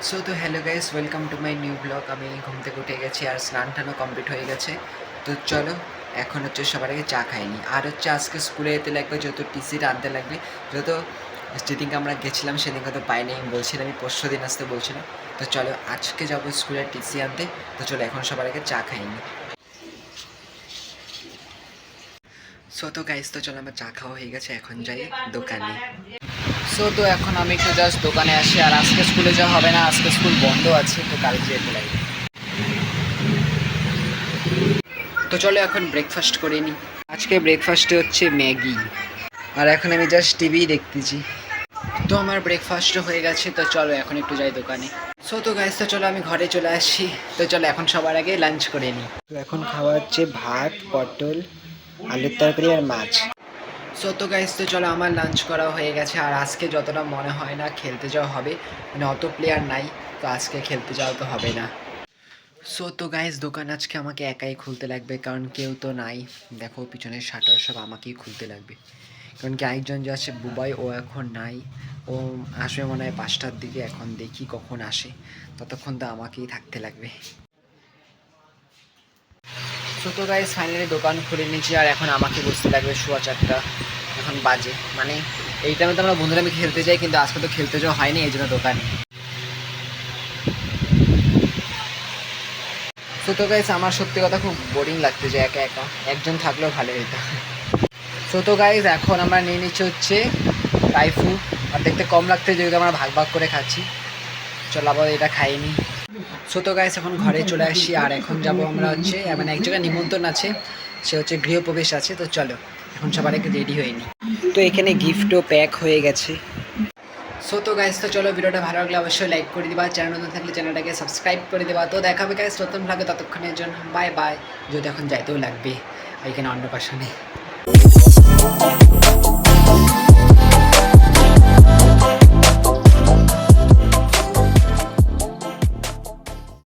So তো hello guys, welcome to my new blog. আমি ঘুম থেকে উঠে গেছি আর স্নান টানও কমপ্লিট হয়ে গেছে। তো চলো, এখন হচ্ছে সবার আগে চা খাইনি, আর হচ্ছে আজকে স্কুলে যেতে লাগবে, যত টিসিটা আনতে লাগবে, যত যেদিনকে আমরা গেছিলাম সেদিনকে তো পাইনি, আমি বলছিলাম আমি পরশু দিন আসতে বলছিলাম। তো চলো আজকে যাবো স্কুলের টিসি আনতে। তো চলো এখন সবার আগে চা খাইনি। সো তো গাইস, তো চলো আমার চা খাওয়া হয়ে গেছে, এখন যাই দোকানে। সো তো এখন আমি একটু জাস্ট দোকানে আসি, আর আজকে স্কুলে যাওয়া হবে না, আজকে স্কুল বন্ধ আছে, তো কালকে যেতে লাগবে। তো চলো এখন ব্রেকফাস্ট করে নিই। আজকে ব্রেকফাস্টে হচ্ছে ম্যাগি, আর এখন আমি জাস্ট টিভি দেখতেছি। তো আমার ব্রেকফাস্ট হয়ে গেছে, তো চলো এখন একটু যাই দোকানে। সো তো গাইস, তো চলো আমি ঘরে চলে আসছি। তো চলো এখন সবার আগে লাঞ্চ করে নিই। তো এখন খাওয়া হচ্ছে ভাত, পটল, আলুর তরকারি আর মাছ। সো তো গাইস, তো চলো আমার লাঞ্চ করা হয়ে গেছে, আর আজকে যতটা মনে হয় না খেলতে যাওয়া হবে, মানে অত প্লেয়ার নাই, তো আজকে খেলতে যাওয়া তো হবে না। সো তো গাইস, দোকান আজকে আমাকে একাই খুলতে লাগবে, কারণ কেউ তো নাই। দেখো পিছনের শাটার সব আমাকেই খুলতে লাগবে, কারণ কি আরেকজন যে আছে বুবাই, ও এখন নাই। ও আসবে মনে হয় 5টার দিকে, এখন দেখি কখন আসে, ততক্ষণ তো আমাকেই থাকতে লাগবে। সো তো গাইস, ফাইনালি দোকান খুলে নিয়েছি, আর এখন আমাকে বসতে লাগবে সোয়া 4টা এখন বাজে। মানে এই টাইমে তো আমরা বন্ধুরা আমি খেলতে যাই, কিন্তু আজকে তো খেলতে যাওয়া হয়নি, এই জন্য দোকানে। সো তো গাইস, আমার সত্যি কথা খুব বোরিং লাগতেছে একা একা, একজন থাকলেও ভালো হতো। সো তো গাইস, এখন আমরা নিয়ে নিচ্ছি হচ্ছে টাইফু, আর দেখতে কম লাগতে যেহেতু আমরা ভাগ ভাগ করে খাচ্ছি। চলো আবার এটা খাইনি। সো তো গাইস, এখন ঘরে চলে আসি, আর এখন যাব আমরা হচ্ছে মানে এক জায়গায় নিমন্ত্রণ আছে, সে হচ্ছে গৃহপ্রবেশ আছে। তো চলো এখন সবার একটু রেডি হয়ে নি। তো এখানে গিফটও প্যাক হয়ে গেছে। সো তো গাইস, তো চলো ভিডিওটা ভালো লাগলে অবশ্যই লাইক করে দিবা, চ্যানেল নতুন থাকলে চ্যানেলটাকে সাবস্ক্রাইব করে দেবা। তো দেখা হবে গাইস নতুন ভাগে, ততক্ষণের জন্য বাই বাই। যদি এখন যাইতেও লাগবে এখানে অন্নপ্রাশনে।